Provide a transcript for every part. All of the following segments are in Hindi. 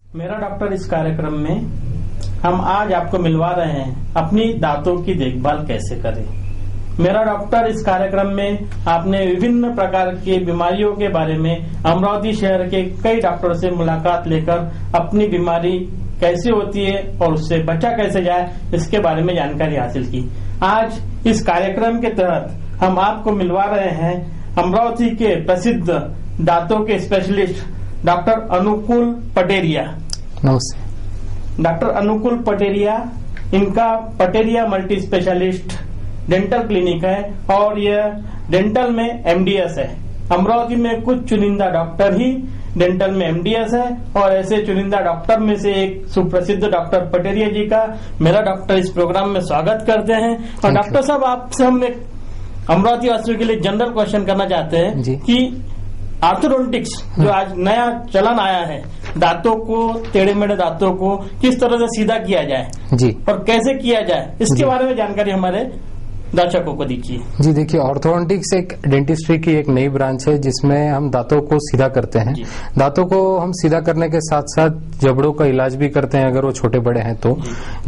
मेरा डॉक्टर इस कार्यक्रम में हम आज आपको मिलवा रहे हैं अपनी दांतों की देखभाल कैसे करें। मेरा डॉक्टर इस कार्यक्रम में आपने विभिन्न प्रकार की बीमारियों के बारे में अमरावती शहर के कई डॉक्टरों से मुलाकात लेकर अपनी बीमारी कैसे होती है और उससे बचा कैसे जाए इसके बारे में जानकारी हासिल की। आज इस कार्यक्रम के तहत हम आपको मिलवा रहे हैं अमरावती के प्रसिद्ध दांतों के स्पेशलिस्ट डॉक्टर अनुकूल पटेरिया। नमस्ते। डॉक्टर अनुकूल पटेरिया, इनका Pateria multi specialist dental clinic है और यह डेंटल में एमडीएस है। अमरावती में कुछ चुनिंदा डॉक्टर ही डेंटल में एमडीएस है और ऐसे चुनिंदा डॉक्टर में से एक सुप्रसिद्ध डॉक्टर पटेरिया जी का मेरा डॉक्टर इस प्रोग्राम में स्वागत करते हैं। और डॉक्टर साहब, आपसे हम एक अमरावती वासियों के लिए जनरल क्वेश्चन करना चाहते हैं कि ऑर्थोडोंटिक्स जो आज नया चलन आया है, दांतों को, टेढ़े मेढ़े दांतों को किस तरह से सीधा किया जाए जी और कैसे किया जाए, इसके बारे में जानकारी हमारे दर्शकों को दीजिए। जी देखिए, ऑर्थोडोंटिक्स एक डेंटिस्ट्री की एक नई ब्रांच है जिसमें हम दांतों को सीधा करते हैं। दांतों को हम सीधा करने के साथ साथ जबड़ों का इलाज भी करते हैं अगर वो छोटे बड़े हैं तो।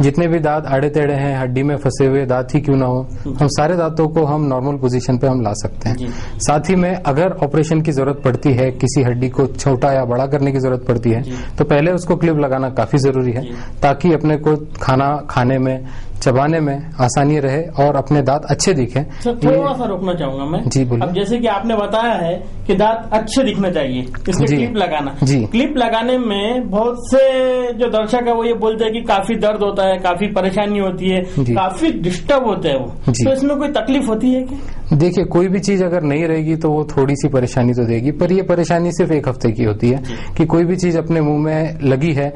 जितने भी दांत आड़े टेढ़े हैं, हड्डी में फंसे हुए दांत ही क्यों ना हो, हम सारे दांतों को हम नॉर्मल पोजीशन पे हम ला सकते हैं। साथ ही में अगर ऑपरेशन की जरूरत पड़ती है, किसी हड्डी को छोटा या बड़ा करने की जरूरत पड़ती है तो पहले उसको क्लिप लगाना काफी जरूरी है ताकि अपने को खाना खाने में, चबाने में आसानी रहे और अपने दांत अच्छे दिखें। थोड़ा सा रोकना चाहूंगा मैं। जी बोलिए। अब जैसे कि आपने बताया है कि दांत अच्छे दिखने चाहिए, इसलिए क्लिप लगाना। क्लिप लगाने में बहुत से जो दर्शक है वो ये बोलते हैं कि काफी दर्द होता है, काफी परेशानी होती है, काफी डिस्टर्ब होते हैं वो, तो इसमें कोई तकलीफ होती है क्या? देखिए, कोई भी चीज अगर नहीं रहेगी तो वो थोड़ी सी परेशानी तो देगी, पर ये परेशानी सिर्फ एक हफ्ते की होती है कि कोई भी चीज अपने मुंह में लगी है।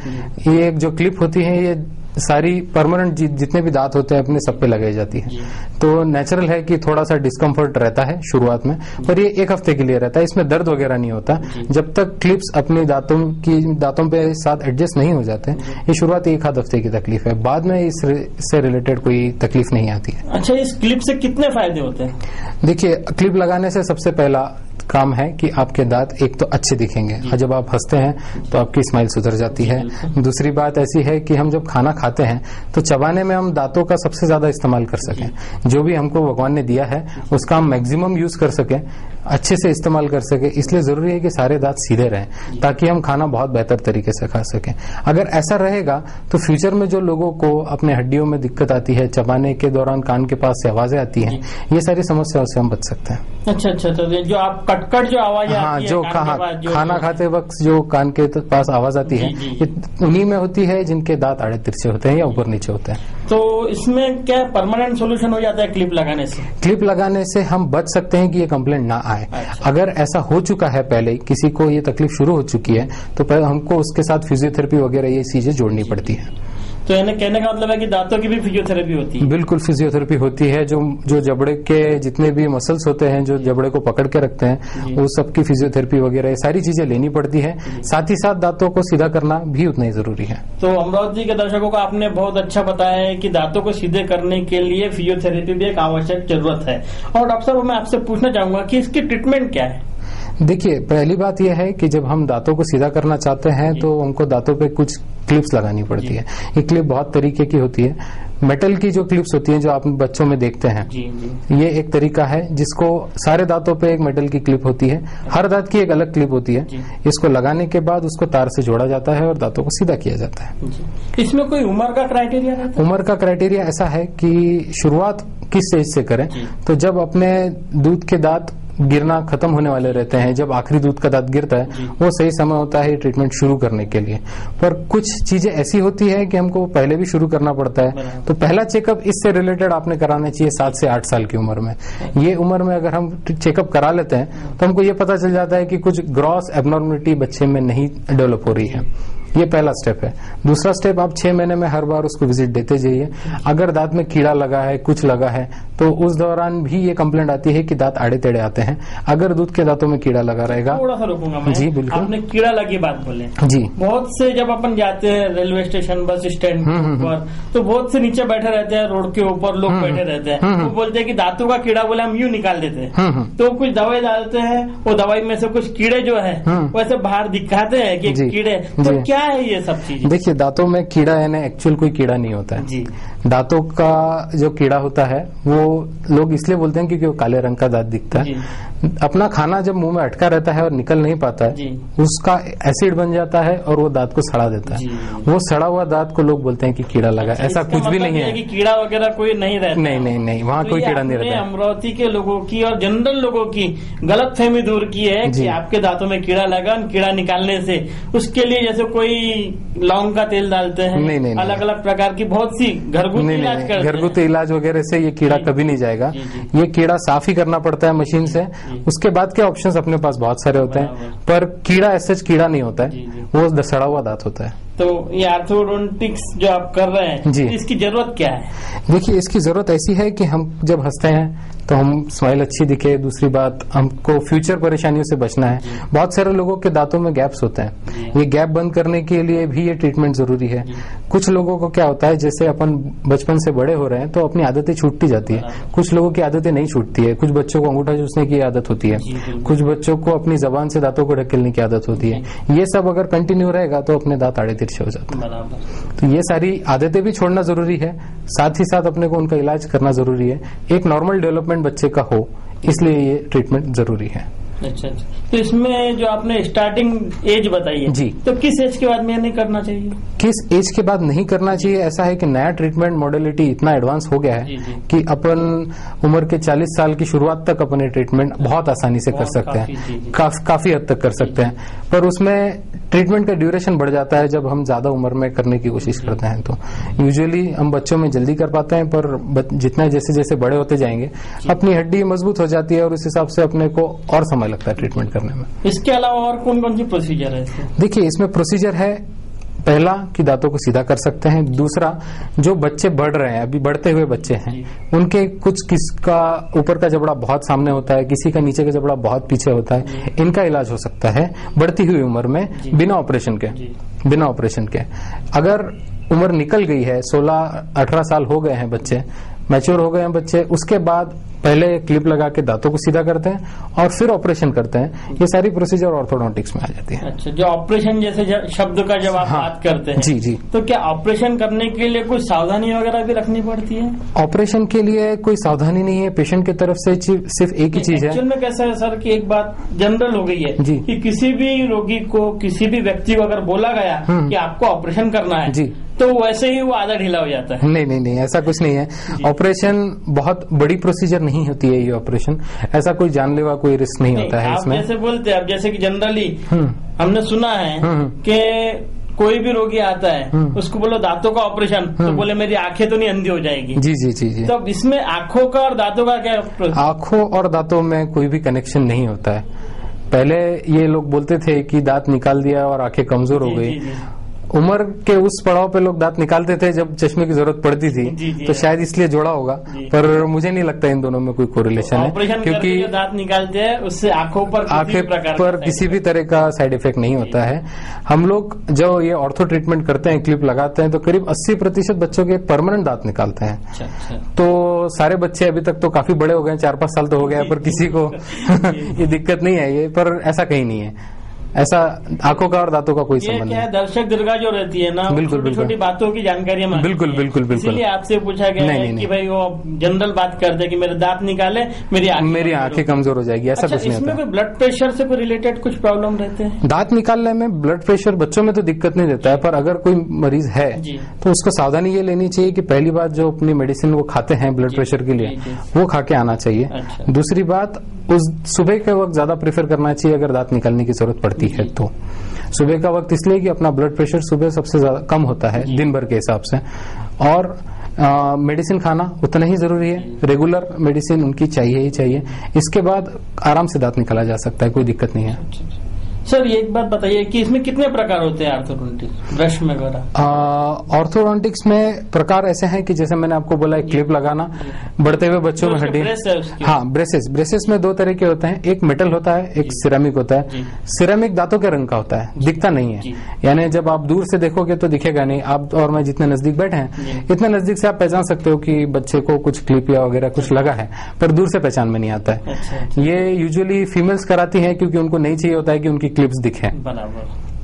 ये जो क्लिप होती है ये सारी परमानेंट जितने भी दांत होते हैं अपने सब पे लगाई जाती है, तो नेचुरल है कि थोड़ा सा डिस्कम्फर्ट रहता है शुरुआत में, पर ये एक हफ्ते के लिए रहता है। इसमें दर्द वगैरह नहीं होता जब तक क्लिप्स अपने दांतों पे साथ एडजस्ट नहीं हो जाते। ये शुरुआत एक आध हफ्ते की तकलीफ है, बाद में इससे रिलेटेड कोई तकलीफ नहीं आती है। अच्छा, इस क्लिप से कितने फायदे होते हैं? देखिए, क्लिप लगाने से सबसे पहला काम है कि आपके दांत एक तो अच्छे दिखेंगे और जब आप हंसते हैं तो आपकी स्माइल सुधर जाती है। दूसरी बात ऐसी है कि हम जब खाना खाते हैं तो चबाने में हम दांतों का सबसे ज्यादा इस्तेमाल कर सकें। जो भी हमको भगवान ने दिया है उसका हम मैक्सिमम यूज कर सकें, अच्छे से इस्तेमाल कर सके। इसलिए जरूरी है कि सारे दांत सीधे रहें ताकि हम खाना बहुत बेहतर तरीके से खा सकें। अगर ऐसा रहेगा तो फ्यूचर में जो लोगों को अपने हड्डियों में दिक्कत आती है, चबाने के दौरान कान के पास से आवाजें आती हैं, ये सारी समस्याओं से हम बच सकते हैं। अच्छा, तो जो आप कटकट जो आवाज आती है, जो खाना खाते वक्त जो कान के पास आवाज आती है, ये उन्हीं में होती है जिनके दांत आड़े तिरछे होते हैं या ऊपर नीचे होते हैं। तो इसमें क्या परमानेंट सोल्यूशन हो जाता है क्लिप लगाने से? क्लिप लगाने से हम बच सकते हैं कि ये कंप्लेंट ना आए। अगर ऐसा हो चुका है, पहले किसी को ये तकलीफ शुरू हो चुकी है, तो पहले हमको उसके साथ फिजियोथेरेपी वगैरह ये चीजें जोड़नी पड़ती है। तो कहने का मतलब है कि दांतों की भी फिजियोथेरेपी होती है? बिल्कुल, फिजियोथेरेपी होती है। जो जबड़े के जितने भी मसल्स होते हैं जो जबड़े को पकड़ के रखते हैं, वो सबकी फिजियोथेरेपी वगैरह ये सारी चीजें लेनी पड़ती है। साथ ही साथ दांतों को सीधा करना भी उतना ही जरूरी है। तो अमरावती के दर्शकों को आपने बहुत अच्छा बताया है कि दांतों को सीधे करने के लिए फिजियोथेरेपी भी एक आवश्यक जरूरत है। और डॉक्टर साहब, मैं आपसे पूछना चाहूंगा कि इसकी ट्रीटमेंट क्या है? देखिए, पहली बात यह है कि जब हम दांतों को सीधा करना चाहते हैं तो हमको दांतों पे कुछ क्लिप्स लगानी पड़ती है। ये क्लिप बहुत तरीके की होती है। मेटल की जो क्लिप्स होती हैं जो आप बच्चों में देखते हैं, ये एक तरीका है जिसको सारे दांतों पे एक मेटल की क्लिप होती है। हर दांत की एक अलग क्लिप होती है। इसको लगाने के बाद उसको तार से जोड़ा जाता है और दांतों को सीधा किया जाता है। इसमें कोई उम्र का क्राइटेरिया रहता है? उम्र का क्राइटेरिया ऐसा है कि शुरुआत किस स्टेज से करें, तो जब अपने दूध के दांत गिरना खत्म होने वाले रहते हैं, जब आखिरी दूध का दांत गिरता है, वो सही समय होता है ट्रीटमेंट शुरू करने के लिए। पर कुछ चीजें ऐसी होती है कि हमको पहले भी शुरू करना पड़ता है। तो पहला चेकअप इससे रिलेटेड आपने कराना चाहिए 7 से 8 साल की उम्र में। ये उम्र में अगर हम चेकअप करा लेते हैं तो हमको ये पता चल जाता है कि कुछ ग्रॉस एबनॉर्मलिटी बच्चे में नहीं डेवलप हो रही है। ये पहला स्टेप है। दूसरा स्टेप, आप 6 महीने में हर बार उसको विजिट देते जाइए। अगर दांत में कीड़ा लगा है, कुछ लगा है, तो उस दौरान भी ये कंप्लेंट आती है कि दांत आड़े टेढ़े आते हैं। अगर दूध के दांतों में कीड़ा लगा रहेगा, थोड़ा सा रुकूंगा मैं। जी बिल्कुल। आपने कीड़ा लगी बात बोले जी। बहुत से जब अपन जाते हैं रेलवे स्टेशन, बस स्टैंड पर, तो बहुत से नीचे बैठे रहते हैं, रोड के ऊपर लोग बैठे रहते हैं। वो बोलते हैं कि दांतों का कीड़ा बोले हम यूं निकाल देते हैं। तो कुछ दवाई डालते हैं, वो दवाई में से कुछ कीड़े जो है वैसे बाहर दिखाते हैं कि कीड़े। तो क्या है ये सब चीजें? देखिए, दांतों में कीड़ा यानी एक्चुअल कोई कीड़ा नहीं होता है जी। दांतों का जो कीड़ा होता है वो लोग इसलिए बोलते हैं क्योंकि वो काले रंग का दांत दिखता है। अपना खाना जब मुंह में अटका रहता है और निकल नहीं पाता है, उसका एसिड बन जाता है और वो दांत को सड़ा देता है। वो सड़ा हुआ दांत को लोग बोलते हैं कि कीड़ा लगा। ऐसा कुछ भी नहीं है कि कीड़ा वगैरह कोई नहीं रहता। नहीं, वहाँ कोई कीड़ा नहीं रहता। अमरावती के लोगों की और जनरल लोगों की गलतफहमी दूर की है कि आपके दांतों में कीड़ा लगा, कीड़ा निकालने से उसके लिए जैसे कोई लौंग का तेल डालते हैं, नहीं, अलग अलग प्रकार की बहुत सी घरगुती इलाज करते हैं। घरगुती इलाज वगैरह से ये कीड़ा कभी नहीं जाएगा। ये कीड़ा साफ ही करना पड़ता है मशीन से। उसके बाद के ऑप्शंस अपने पास बहुत सारे होते हैं, पर कीड़ा ऐसे कीड़ा नहीं होता है, वो सड़ा हुआ दांत होता है। तो ये आर्थोडोंटिक्स जो आप कर रहे हैं जी, इसकी जरूरत क्या है? देखिए, इसकी जरूरत ऐसी है कि हम जब हंसते हैं तो हम स्माइल अच्छी दिखे। दूसरी बात, हमको फ्यूचर परेशानियों से बचना है। बहुत सारे लोगों के दांतों में गैप्स होते हैं, ये गैप बंद करने के लिए भी ये ट्रीटमेंट जरूरी है। कुछ लोगों को क्या होता है, जैसे अपन बचपन से बड़े हो रहे हैं तो अपनी आदतें छूटती जाती है। कुछ लोगों की आदतें नहीं छूटती है। कुछ बच्चों को अंगूठा चूसने की आदत होती है, कुछ बच्चों को अपनी जबान से दांतों को ढकेलने की आदत होती है। ये सब अगर कंटिन्यू रहेगा तो अपने दांत आड़े तिरछे हो जाते हैं। तो ये सारी आदतें भी छोड़ना जरूरी है, साथ ही साथ अपने को उनका इलाज करना जरूरी है। एक नॉर्मल डेवलपमेंट बच्चे का हो, इसलिए ये ट्रीटमेंट जरूरी है। अच्छा। तो इसमें जो आपने स्टार्टिंग एज बताई है जी, तो किस एज के बाद में नहीं करना चाहिए? किस एज के बाद नहीं करना चाहिए, ऐसा है कि नया ट्रीटमेंट मॉडलिटी इतना एडवांस हो गया है कि अपन उम्र के 40 साल की शुरुआत तक अपने ट्रीटमेंट बहुत आसानी से कर सकते हैं, काफी हद तक कर सकते हैं। पर उसमें ट्रीटमेंट का ड्यूरेशन बढ़ जाता है जब हम ज्यादा उम्र में करने की कोशिश करते हैं। तो यूजुअली हम बच्चों में जल्दी कर पाते हैं, पर जितना जैसे जैसे बड़े होते जाएंगे अपनी हड्डी मजबूत हो जाती है और उस हिसाब से अपने को और समय लगता है ट्रीटमेंट करने में। इसके अलावा और कौन कौन सी प्रोसीजर है? देखिए, इसमें प्रोसीजर है, पहला कि दांतों को सीधा कर सकते हैं। दूसरा, जो बच्चे बढ़ रहे हैं, अभी बढ़ते हुए बच्चे हैं, उनके किसका ऊपर का जबड़ा बहुत सामने होता है, किसी का नीचे का जबड़ा बहुत पीछे होता है, इनका इलाज हो सकता है बढ़ती हुई उम्र में बिना ऑपरेशन के। अगर उम्र निकल गई है, 16-18 साल हो गए हैं बच्चे, मैच्योर हो गए हैं बच्चे, उसके बाद पहले क्लिप लगा के दांतों को सीधा करते हैं और फिर ऑपरेशन करते हैं। ये सारी प्रोसीजर ऑर्थोडोंटिक्स में आ जाती है। अच्छा, जो ऑपरेशन जैसे शब्द का जब आप बात करते हैं जी, तो क्या ऑपरेशन करने के लिए कोई सावधानी वगैरह भी रखनी पड़ती है? ऑपरेशन के लिए कोई सावधानी नहीं है, पेशेंट की तरफ से सिर्फ एक ही चीज है। एक्चुअल में कैसा है सर कि एक बात जनरल हो गई है जी, कि किसी भी रोगी को, किसी भी व्यक्ति को अगर बोला गया कि आपको ऑपरेशन करना है जी, तो वैसे ही वो आधा ढीला हो जाता है। नहीं, ऐसा कुछ नहीं है। ऑपरेशन बहुत बड़ी प्रोसीजर नहीं होती है। ये ऑपरेशन ऐसा कोई जानलेवा कोई रिस्क नहीं होता है इसमें। जैसे बोलते हैं, अब जैसे कि जनरली हमने सुना है कि कोई भी रोगी आता है उसको बोलो दांतों का ऑपरेशन, तो बोले मेरी आंखें तो नहीं अंधी हो जाएगी। जी। तो अब इसमें आंखों का और दांतों का क्या? आंखों और दांतों में कोई भी कनेक्शन नहीं होता है। पहले ये लोग बोलते थे कि दांत निकाल दिया और आंखें कमजोर हो गई। उम्र के उस पड़ाव पे लोग दांत निकालते थे जब चश्मे की जरूरत पड़ती थी, तो शायद इसलिए जोड़ा होगा, पर मुझे नहीं लगता इन दोनों में कोई कोरिलेशन है, क्योंकि दांत निकालते हैं उससे आंखों पर किसी भी तरह का साइड इफेक्ट नहीं होता है। हम लोग जो ये ऑर्थो ट्रीटमेंट करते हैं, क्लिप लगाते हैं, तो करीब 80% बच्चों के परमानेंट दांत निकालते हैं। अच्छा। तो सारे बच्चे अभी तक तो काफी बड़े हो गए, 4-5 साल तो हो गया, पर किसी को ये दिक्कत नहीं है। ये पर ऐसा कहीं नहीं है, ऐसा आंखों का और दांतों का कोई संबंध नहीं। दर्शक दीर्घा जो रहती है ना, बिल्कुल छोटी बातों की जानकारी बिल्कुल इसीलिए आपसे पूछा गया है कि भाई वो जनरल बात करते हैं कि मेरे दांत निकाले मेरी आंखें कमजोर हो जाएगी, ऐसा कुछ नहीं होता। इसमें कोई ब्लड प्रेशर से कोई रिलेटेड कुछ प्रॉब्लम रहते हैं? दांत निकालने में ब्लड प्रेशर बच्चों में तो दिक्कत नहीं देता है, पर अगर कोई मरीज है तो उसको सावधानी ये लेनी चाहिए कि पहली बात जो अपनी मेडिसिन वो खाते हैं ब्लड प्रेशर के लिए, वो खा के आना चाहिए। दूसरी बात, उस सुबह के वक्त ज्यादा प्रेफर करना चाहिए अगर दांत निकालने की जरूरत पड़ती है तो। सुबह का वक्त इसलिए कि अपना ब्लड प्रेशर सुबह सबसे ज्यादा कम होता है दिन भर के हिसाब से, और मेडिसिन खाना उतना ही जरूरी है। रेगुलर मेडिसिन उनकी चाहिए ही चाहिए। इसके बाद आराम से दांत निकाला जा सकता है, कोई दिक्कत नहीं है। सर एक बात बताइए कि इसमें कितने प्रकार होते हैं ऑर्थोडोंटिक्स ब्रश में वगैरह? ऑर्थोडोंटिक्स में प्रकार ऐसे हैं कि जैसे मैंने आपको बोला, एक क्लिप लगाना, बढ़ते हुए बच्चों में हड्डी। हाँ, ब्रेसेस में 2 तरह के होते हैं, एक मेटल होता है, एक सिरेमिक होता है। सिरेमिक दांतों के रंग का होता है, दिखता नहीं है, यानी जब आप दूर से देखोगे तो दिखेगा नहीं। आप और मैं जितने नजदीक बैठे हैं, इतने नजदीक से आप पहचान सकते हो कि बच्चे को कुछ क्लिप या वगैरह कुछ लगा है, पर दूर से पहचान में नहीं आता है। ये यूजुअली फीमेल्स कराती हैं क्योंकि उनको नहीं चाहिए होता है कि उनकी क्लिप्स दिखे।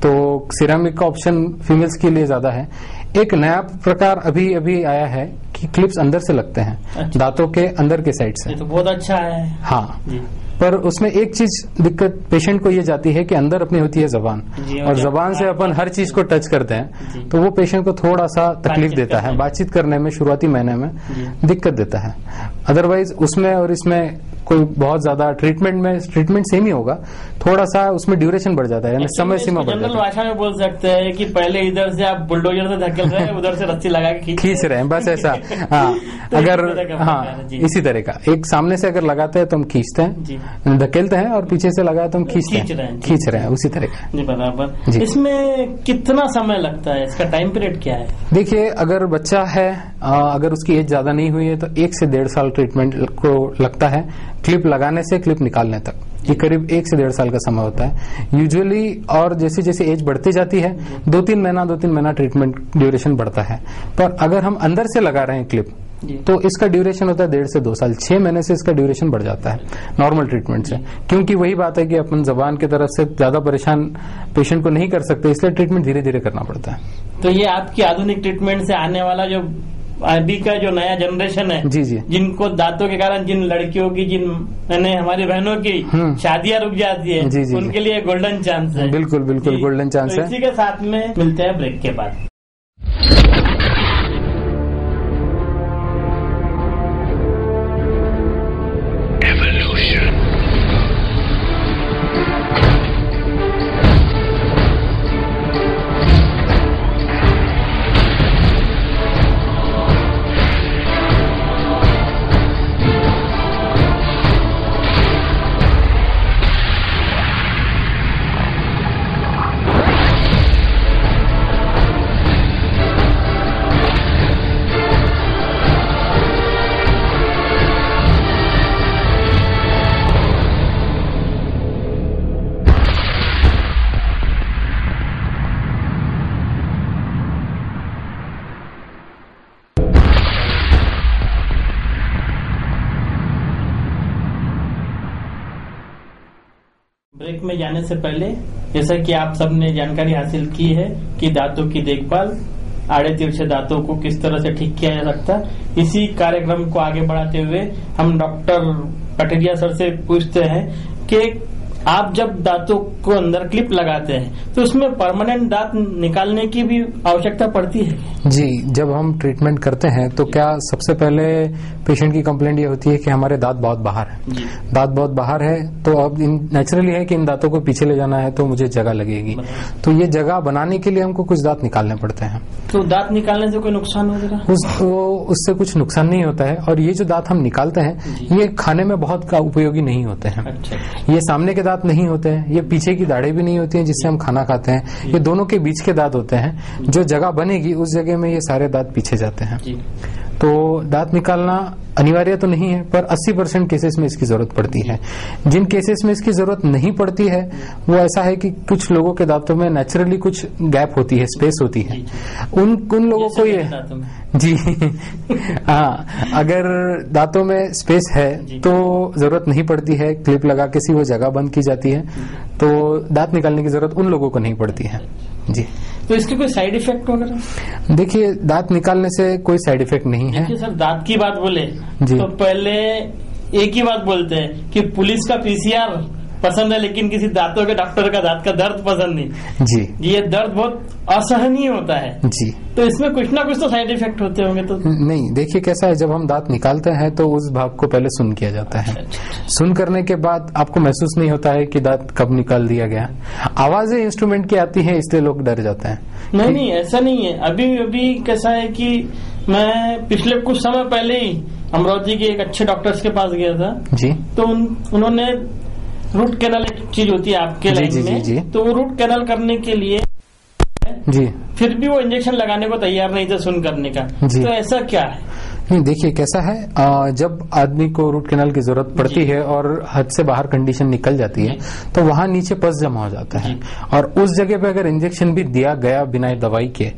तो सिरेमिक का ऑप्शन फीमेल्स के लिए ज्यादा है। एक नया प्रकार अभी अभी आया है कि क्लिप्स अंदर से लगते हैं। अच्छा। दांतों के अंदर के साइड से। ये तो बहुत अच्छा है। हाँ जी। पर उसमें एक चीज दिक्कत पेशेंट को ये जाती है कि अंदर अपनी होती है जबान, और जबान से अपन हर चीज को टच करते हैं, तो वो पेशेंट को थोड़ा सा तकलीफ देता है, बातचीत करने में शुरुआती महीने में दिक्कत देता है। अदरवाइज उसमें और इसमें कोई बहुत ज्यादा ट्रीटमेंट सेम ही होगा, थोड़ा सा उसमें ड्यूरेशन बढ़ जाता है, यानी समय सीमा बढ़ जाती है। जनरल भाषा में बोल सकते हैं कि पहले इधर से आप बुलडोजर से धकेल रहे हैं, उधर से रस्सी लगा के खींच रहे हैं, बस ऐसा। हाँ तो अगर हाँ इसी तरह का एक सामने से अगर लगाते हैं तो हम खींचते हैं, धकेलते हैं, और पीछे से लगाए तो हम खींच रहे हैं उसी तरह का। जी बराबर। इसमें कितना समय लगता है, इसका टाइम पीरियड क्या है? देखिए अगर बच्चा है, अगर उसकी एज ज्यादा नहीं हुई है तो 1 से 1.5 साल ट्रीटमेंट को लगता है, क्लिप लगाने से क्लिप निकालने तक। ये करीब 1 से 1.5 साल का समय होता है यूजुअली, और जैसे जैसे एज बढ़ती जाती है 2-3 महीना ट्रीटमेंट ड्यूरेशन बढ़ता है। पर अगर हम अंदर से लगा रहे हैं क्लिप तो इसका ड्यूरेशन होता है 1.5 से 2 साल। 6 महीने से इसका ड्यूरेशन बढ़ जाता है नॉर्मल ट्रीटमेंट से, क्योंकि वही बात है कि अपन जबान की तरफ से ज्यादा परेशान पेशेंट को नहीं कर सकते, इसलिए ट्रीटमेंट धीरे धीरे करना पड़ता है। तो ये आपकी आधुनिक ट्रीटमेंट से आने वाला जो अभी का जो नया जनरेशन है, जी जी, जिनको दांतों के कारण जिन लड़कियों की, जिन मैंने हमारी बहनों की शादियां रुक जाती है, जी, जी, उनके लिए गोल्डन चांस है। बिल्कुल बिल्कुल गोल्डन चांस है। इसी के साथ में मिलते हैं ब्रेक के बाद। ब्रेक में जाने से पहले जैसा कि आप सबने जानकारी हासिल की है कि दांतों की देखभाल, आड़े तिरछे दांतों को किस तरह से ठीक किया जा सकता है, इसी कार्यक्रम को आगे बढ़ाते हुए हम डॉक्टर पटेरिया सर से पूछते हैं कि आप जब दांतों को अंदर क्लिप लगाते हैं तो उसमें परमानेंट दांत निकालने की भी आवश्यकता पड़ती है? जी, जब हम ट्रीटमेंट करते हैं तो क्या सबसे पहले पेशेंट की कंप्लेंट ये होती है कि हमारे दांत बहुत बाहर है। दांत बहुत बाहर है तो अब नेचुरली है कि इन दांतों को पीछे ले जाना है तो मुझे जगह लगेगी, तो ये जगह बनाने के लिए हमको कुछ दांत निकालने पड़ते हैं। तो दांत निकालने से कोई नुकसान होगा? उससे कुछ नुकसान नहीं होता है, और ये जो दांत हम निकालते हैं ये खाने में बहुत उपयोगी नहीं होते हैं। अच्छा। ये सामने के दांत नहीं होते हैं, ये पीछे की दाढ़ें भी नहीं होती हैं जिससे हम खाना खाते हैं, ये दोनों के बीच के दांत होते हैं। जो जगह बनेगी उस जगह में ये सारे दांत पीछे जाते हैं। तो दांत निकालना अनिवार्य तो नहीं है, पर 80% केसेस में इसकी जरूरत पड़ती है। जिन केसेस में इसकी जरूरत नहीं पड़ती है वो ऐसा है कि कुछ लोगों के दांतों में नेचुरली कुछ गैप होती है, स्पेस होती है, उन लोगों को ये जी हाँ, अगर दांतों में स्पेस है तो जरूरत नहीं पड़ती है, क्लिप लगा के सी वो जगह बंद की जाती है, तो दांत निकालने की जरूरत उन लोगों को नहीं पड़ती है। जी, तो इसके कोई साइड इफेक्ट वगैरह? देखिए दांत निकालने से कोई साइड इफेक्ट नहीं है। देखिए सर, दांत की बात बोले तो पहले एक ही बात बोलते हैं कि पुलिस का पीसीआर पसंद है लेकिन किसी दांतों के डॉक्टर का दांत का दर्द पसंद नहीं। जी, ये दर्द बहुत असहनीय होता है। जी, तो इसमें कुछ ना कुछ तो साइड इफेक्ट होते होंगे। तो नहीं, देखिए कैसा है, जब हम दांत निकालते हैं तो उस भाग को पहले सुन किया जाता है। सुन करने के बाद आपको महसूस नहीं होता है कि दांत कब निकाल दिया गया। आवाजें इंस्ट्रूमेंट की आती है इसलिए लोग डर जाते हैं। नहीं, ऐसा नहीं है। अभी कैसा है कि मैं पिछले कुछ समय पहले ही अमरावती के एक अच्छे डॉक्टर्स के पास गया था जी, तो उन्होंने रूट कैनल एक चीज होती है आपके लाइन में, जी। तो वो रूट कैनल करने के लिए जी, फिर भी वो इंजेक्शन लगाने को तैयार नहीं थे सुन करने का। तो ऐसा क्या है? नहीं, देखिए कैसा है, जब आदमी को रूट कैनाल की जरूरत पड़ती है और हद से बाहर कंडीशन निकल जाती है तो वहां नीचे पस जमा हो जाता है, और उस जगह पे अगर इंजेक्शन भी दिया गया बिना दवाई के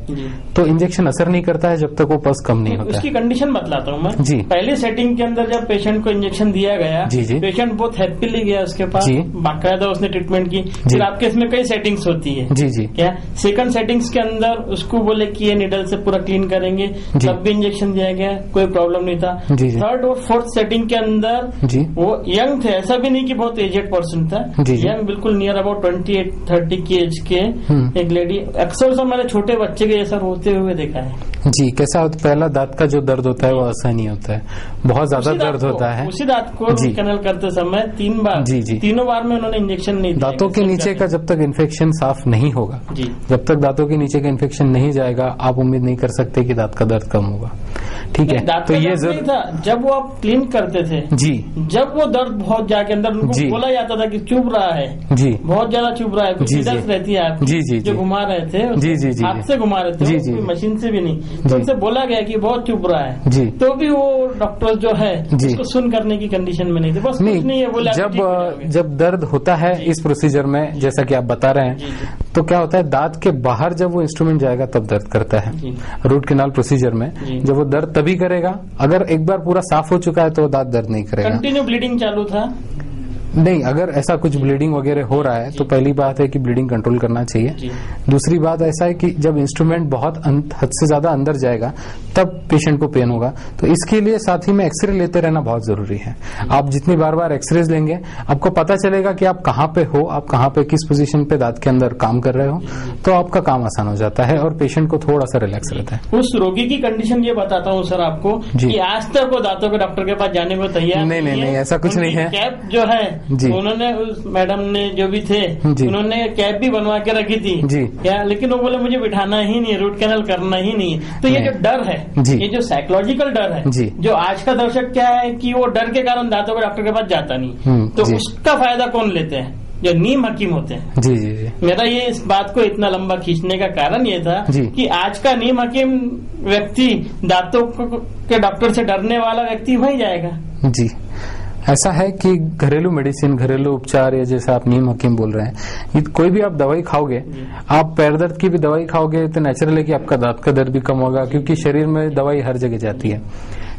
तो इंजेक्शन असर नहीं करता है जब तक वो पस कम नहीं होता। उसकी कंडीशन बतलाता हूँ मैं जी। पहले सेटिंग के अंदर जब पेशेंट को इंजेक्शन दिया गया, जी। पेशेंट बहुत हैप्पीली गया उसके पास, बाकायदा उसने ट्रीटमेंट की। फिर आपके इसमें कई सेटिंग्स होती है जी। क्या सेकंड सेटिंग्स के अंदर उसको बोले कि ये निडल से पूरा क्लीन करेंगे, तब भी इंजेक्शन दिया गया, कोई प्रॉब्लम नहीं था। थर्ड और फोर्थ सेटिंग के अंदर वो यंग थे, ऐसा भी नहीं कि बहुत एजेड पर्सन था, यंग बिल्कुल नियर अबाउट 28-30 की एज के एक लेडी। अक्सर मैंने छोटे बच्चे के जैसा रोते हुए देखा है। जी, कैसा होता, पहला दांत का जो दर्द होता है वो असहनीय होता है, बहुत ज्यादा दर्द होता है। उसी दांत को रूट कैनल करते समय 3 बार, तीनों बार में उन्होंने इंजेक्शन नहीं दिया। दांतों के नीचे का जब तक इन्फेक्शन साफ नहीं होगा, जब तक दांतों के नीचे का इन्फेक्शन नहीं जाएगा, आप उम्मीद नहीं कर सकते कि दांत का दर्द कम होगा। ठीक है, तो ये जरूर था जब वो आप क्लीन करते थे जी, जब वो दर्द बहुत जाके अंदर उनको बोला जाता था कि चुभ रहा है जी, बहुत ज्यादा चुभ रहा है, कुछ रहती है आपकी जी, जो घुमा रहे थे जी, हाथ से घुमा रहे थे जी, मशीन से भी नहीं, तो उनसे बोला गया कि बहुत चुभ रहा है जी, तो भी वो डॉक्टर जो है उसको सुन करने की कंडीशन में नहीं थे। बस कुछ नहीं है, बोला जब दर्द होता है इस प्रोसीजर में, जैसा कि आप बता रहे हैं, तो क्या होता है, दांत के बाहर जब वो इंस्ट्रूमेंट जाएगा तब दर्द करता है। रूट कैनाल प्रोसीजर में जब वो दर्द तभी करेगा, अगर एक बार पूरा साफ हो चुका है तो दांत दर्द नहीं करेगा। कंटिन्यू ब्लीडिंग चालू था नहीं, अगर ऐसा कुछ ब्लीडिंग वगैरह हो रहा है तो पहली बात है कि ब्लीडिंग कंट्रोल करना चाहिए। दूसरी बात ऐसा है कि जब इंस्ट्रूमेंट बहुत हद से ज्यादा अंदर जाएगा तब पेशेंट को पेन होगा, तो इसके लिए साथ ही में एक्सरे लेते रहना बहुत जरूरी है। आप जितनी बार बार एक्सरेज लेंगे आपको पता चलेगा कि आप कहाँ पे हो, आप कहाँ पे किस पोजीशन पे दांत के अंदर काम कर रहे हो, तो आपका काम आसान हो जाता है और पेशेंट को थोड़ा सा रिलैक्स रहता है। उस रोगी की कंडीशन ये बताता हूँ सर आपको कि आज तक वो दांतों के डॉक्टर के पास जाने को तैयार नहीं, ऐसा कुछ नहीं है। कैप जो है उन्होंने, उस मैडम ने जो भी थे उन्होंने कैप भी बनवा के रखी थी क्या, लेकिन वो बोले मुझे बिठाना ही नहीं है, रूट कैनल करना ही नहीं है। तो ये जो डर है, ये जो साइकोलॉजिकल डर है, जो आज का दर्शक क्या है कि वो डर के कारण दांतों के डॉक्टर के पास जाता नहीं, तो उसका फायदा कौन लेते हैं, जो नीम हकीम होते हैं। जी। मेरा ये इस बात को इतना लंबा खींचने का कारण ये था कि आज का नीम हकीम व्यक्ति दांतों के डॉक्टर से डरने वाला व्यक्ति वहीं जाएगा। जी, ऐसा है कि घरेलू मेडिसिन, घरेलू उपचार, या जैसा आप नीम हकीम बोल रहे हैं, कोई भी आप दवाई खाओगे, आप पैर दर्द की भी दवाई खाओगे तो नेचुरल है कि आपका दांत का दर्द भी कम होगा, क्योंकि शरीर में दवाई हर जगह जाती है।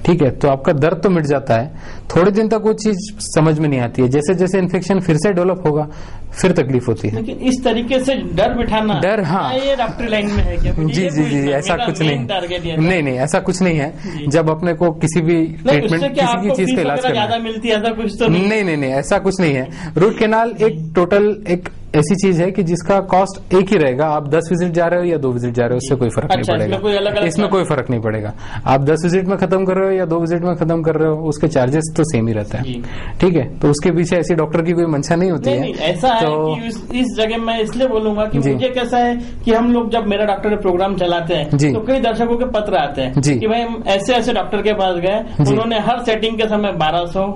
ठीक है, तो आपका दर्द तो मिट जाता है, थोड़े दिन तक वो चीज समझ में नहीं आती है, जैसे जैसे इन्फेक्शन फिर से डेवलप होगा फिर तकलीफ होती है। लेकिन इस तरीके से डर बिठाना, डर, हाँ, ये डॉक्टर लाइन में है क्या? जी, ऐसा कुछ नहीं, ऐसा कुछ नहीं है। जब अपने को किसी भी ट्रीटमेंट, किसी की चीज का इलाज करना ज्यादा मिलती है, ऐसा कुछ तो नहीं, ऐसा कुछ नहीं है। रूट कैनाल एक टोटल एक ऐसी चीज है कि जिसका कॉस्ट एक ही रहेगा। आप 10 विजिट जा रहे हो या 2 विजिट जा रहे हो, उससे कोई फर्क नहीं पड़ेगा। इसमें कोई फर्क नहीं पड़ेगा। आप 10 विजिट में खत्म कर रहे हो या 2 विजिट में खत्म कर रहे हो, उसके चार्जेस तो सेम ही रहता है। ठीक है, तो उसके पीछे ऐसी डॉक्टर की कोई मंशा नहीं होती है। ऐसा है कि इस जगह मैं इसलिए बोलूंगा कि मुझे कैसा है कि हम लोग जब मेरा डॉक्टर के प्रोग्राम चलाते हैं तो कई दर्शकों के पत्र आते हैं कि भाई हम ऐसे डॉक्टर के पास गए, उन्होंने हर सेटिंग के समय 1200,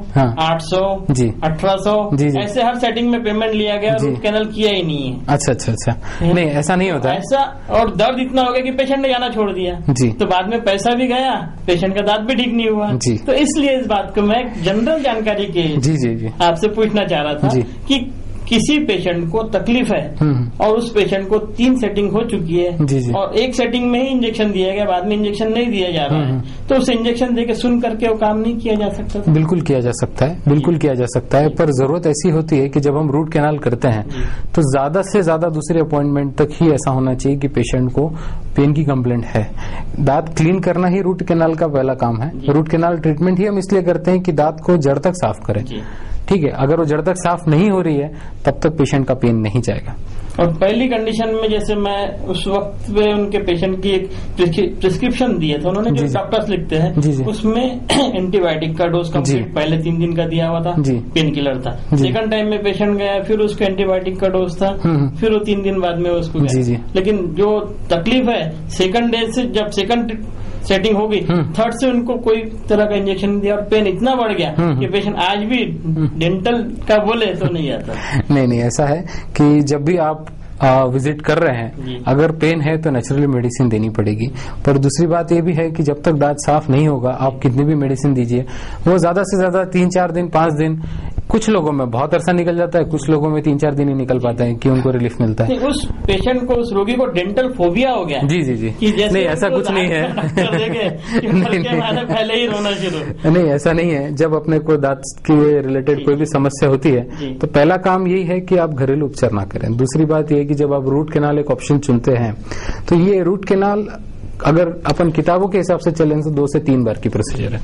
800, 1800 ऐसे हर सेटिंग में पेमेंट लिया गया, रूट कैनल किया ही नहीं है। अच्छा, नहीं, ऐसा नहीं होता ऐसा। और दर्द इतना हो गया कि पेशेंट ने जाना छोड़ दिया जी, तो बाद में पैसा भी गया, पेशेंट का दांत भी ठीक नहीं हुआ जी। तो इसलिए इस बात को मैं जनरल जानकारी के जी आपसे पूछना चाह रहा था कि किसी पेशेंट को तकलीफ है और उस पेशेंट को 3 सेटिंग हो चुकी है और एक सेटिंग में ही इंजेक्शन दिया गया, बाद में इंजेक्शन नहीं दिया जा रहा है, तो उस इंजेक्शन देके सुन करके वो काम नहीं किया जा सकता? बिल्कुल किया जा सकता है, बिल्कुल किया जा सकता है, पर जरूरत ऐसी होती है कि जब हम रूट कैनाल करते हैं तो ज्यादा से ज्यादा दूसरे अपॉइंटमेंट तक ही ऐसा होना चाहिए कि पेशेंट को पेन की कंप्लेंट है। दांत क्लीन करना ही रूट कैनाल का पहला काम है। रूट कैनाल ट्रीटमेंट ही हम इसलिए करते हैं कि दांत को जड़ तक साफ करें। ठीक है, अगर वो जड़ तक साफ नहीं हो रही है तब तक पेशेंट का पेन नहीं जाएगा। और पहली कंडीशन में जैसे मैं उस वक्त पे उनके पेशेंट की एक प्रिस्क्रिप्शन दिए थे, उन्होंने जो डॉक्टर्स लिखते हैं उसमें एंटीबायोटिक का डोज कंप्लीट पहले 3 दिन का दिया हुआ था, पेन किलर था। सेकंड टाइम में पेशेंट गया, फिर उसको एंटीबायोटिक का डोज था, फिर वो 3 दिन बाद में उसको गया। लेकिन जो तकलीफ है सेकंड डे से, जब सेकंड सेटिंग होगी, थर्ड से उनको कोई तरह का इंजेक्शन दिया और पेन इतना बढ़ गया कि पेशेंट आज भी डेंटल का बोले तो नहीं आता। नहीं, ऐसा है कि जब भी आप विजिट कर रहे हैं, अगर पेन है तो नेचुरली मेडिसिन देनी पड़ेगी। पर दूसरी बात ये भी है कि जब तक दांत साफ नहीं होगा, आप कितनी भी मेडिसिन दीजिए, वो ज्यादा से ज्यादा 3-4 दिन 5 दिन, कुछ लोगों में बहुत अरसा निकल जाता है, कुछ लोगों में 3-4 दिन ही निकल पाते हैं कि उनको रिलीफ मिलता है। उस पेशेंट को, उस रोगी को डेंटल फोबिया हो गया। जी जी जी, नहीं ऐसा कुछ नहीं है। पहले ही रोना शुरू। नहीं ऐसा नहीं है। जब अपने को दांत के रिलेटेड कोई भी समस्या होती है तो पहला काम यही है कि आप घरेलू उपचार ना करें। दूसरी बात यह है कि जब आप रूट कैनाल एक ऑप्शन चुनते हैं तो ये रूट कैनाल अगर अपन किताबों के हिसाब से चलें तो 2 से 3 बार की प्रोसीजर है।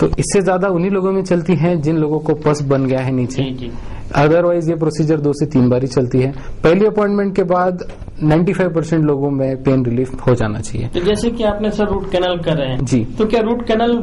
तो इससे ज्यादा उन्हीं लोगों में चलती है जिन लोगों को पस बन गया है नीचे। अदरवाइज ये प्रोसीजर 2 से 3 बार ही चलती है। पहली अपॉइंटमेंट के बाद 95% लोगों में पेन रिलीफ हो जाना चाहिए। तो जैसे कि आपने सर रूट कैनल कर रहे हैं जी, तो क्या रूट कैनल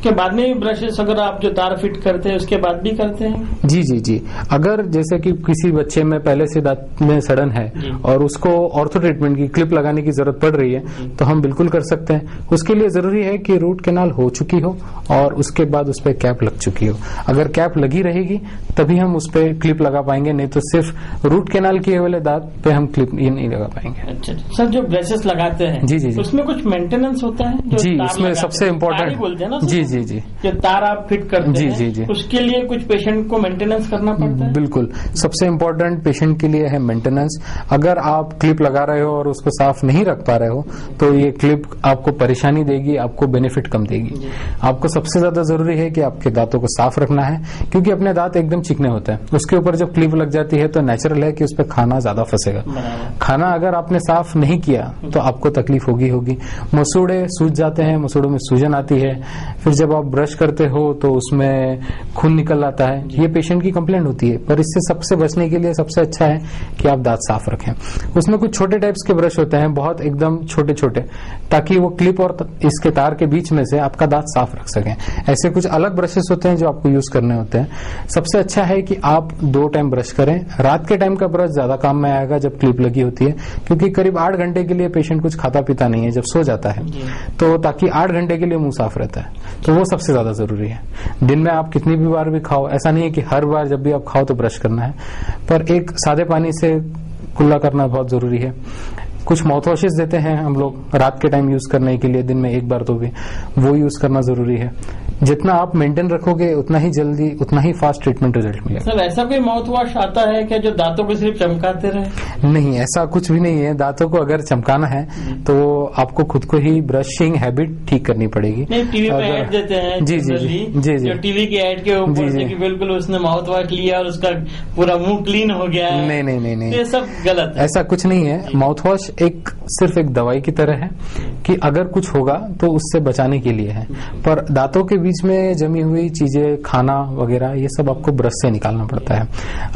के बाद में भी ब्रशेस अगर आप जो तार फिट करते हैं उसके बाद भी करते हैं? जी जी जी, अगर जैसे कि किसी बच्चे में पहले से दांत में सड़न है और उसको ऑर्थो ट्रीटमेंट की क्लिप लगाने की जरूरत पड़ रही है तो हम बिल्कुल कर सकते हैं। उसके लिए जरूरी है कि रूट कैनाल हो चुकी हो और उसके बाद उस पर कैप लग चुकी हो। अगर कैप लगी रहेगी तभी हम उस पर क्लिप लगा पाएंगे, नहीं तो सिर्फ रूट कैनाल किए वाले दांत पे हम क्लिप नहीं लगा पाएंगे। अच्छा सर, जो ब्रशेस लगाते हैं जी जी जी, उसमें कुछ मेंटेनेंस होता है? जी, इसमें सबसे इम्पोर्टेंट बोलते हैं ना जी जी जी, जो तार आप फिट करते जी हैं जी जी, उसके लिए कुछ पेशेंट को मेंटेनेंस करना पड़ता है? बिल्कुल, सबसे इम्पोर्टेंट पेशेंट के लिए है मेंटेनेंस। अगर आप क्लिप लगा रहे हो और उसको साफ नहीं रख पा रहे हो तो ये क्लिप आपको परेशानी देगी, आपको बेनिफिट कम देगी। आपको सबसे ज्यादा जरूरी है कि आपके दांतों को साफ रखना है, क्योंकि अपने दांत एकदम चिकने होते हैं। उसके ऊपर जब क्लिप लग जाती है तो नेचुरल है कि उस पर खाना ज्यादा फंसेगा। खाना अगर आपने साफ नहीं किया तो आपको तकलीफ होगी। मसूड़े सूज जाते हैं, मसूड़ों में सूजन आती है, फिर जब आप ब्रश करते हो तो उसमें खून निकल आता है। ये पेशेंट की कंप्लेंट होती है। पर इससे सबसे बचने के लिए सबसे अच्छा है कि आप दांत साफ रखें। उसमें कुछ छोटे टाइप्स के ब्रश होते हैं, बहुत एकदम छोटे छोटे, ताकि वो क्लिप और इसके तार के बीच में से आपका दांत साफ रख सकें। ऐसे कुछ अलग ब्रशेस होते हैं जो आपको यूज करने होते हैं। सबसे अच्छा है कि आप 2 टाइम ब्रश करें। रात के टाइम का ब्रश ज्यादा काम में आएगा जब क्लिप लगी होती है, क्योंकि करीब 8 घंटे के लिए पेशेंट कुछ खाता पीता नहीं है जब सो जाता है, तो ताकि 8 घंटे के लिए मुंह साफ रहता है, तो वो सबसे ज्यादा जरूरी है। दिन में आप कितनी भी बार भी खाओ, ऐसा नहीं है कि हर बार जब भी आप खाओ तो ब्रश करना है, पर एक सादे पानी से कुल्ला करना बहुत जरूरी है। कुछ माउथ वॉशेस देते हैं हम लोग रात के टाइम यूज करने के लिए, दिन में 1 बार तो भी वो यूज करना जरूरी है। जितना आप मेंटेन रखोगे उतना ही जल्दी, उतना ही फास्ट ट्रीटमेंट रिजल्ट मिलेगा। सर ऐसा कोई माउथ वॉश आता है क्या जो दांतों को सिर्फ चमकाते रहे? नहीं, ऐसा कुछ भी नहीं है। दांतों को अगर चमकाना है तो आपको खुद को ही ब्रशिंग हैबिट ठीक करनी पड़ेगी। नहीं, टीवी पे ऐड देते हैं जी जी जी जी, टीवी की ऐड के ऊपर से कि बिल्कुल उसने माउथ वॉश लिया और उसका पूरा मुंह क्लीन हो गया है। नहीं नहीं नहीं नहीं, ये सब गलत है। ऐसा कुछ नहीं है। माउथ वॉश सिर्फ एक दवाई की तरह है कि अगर कुछ होगा तो उससे बचाने के लिए है। पर दांतों के बीच में जमी हुई चीजें, खाना वगैरह, ये सब आपको ब्रश से निकालना पड़ता है।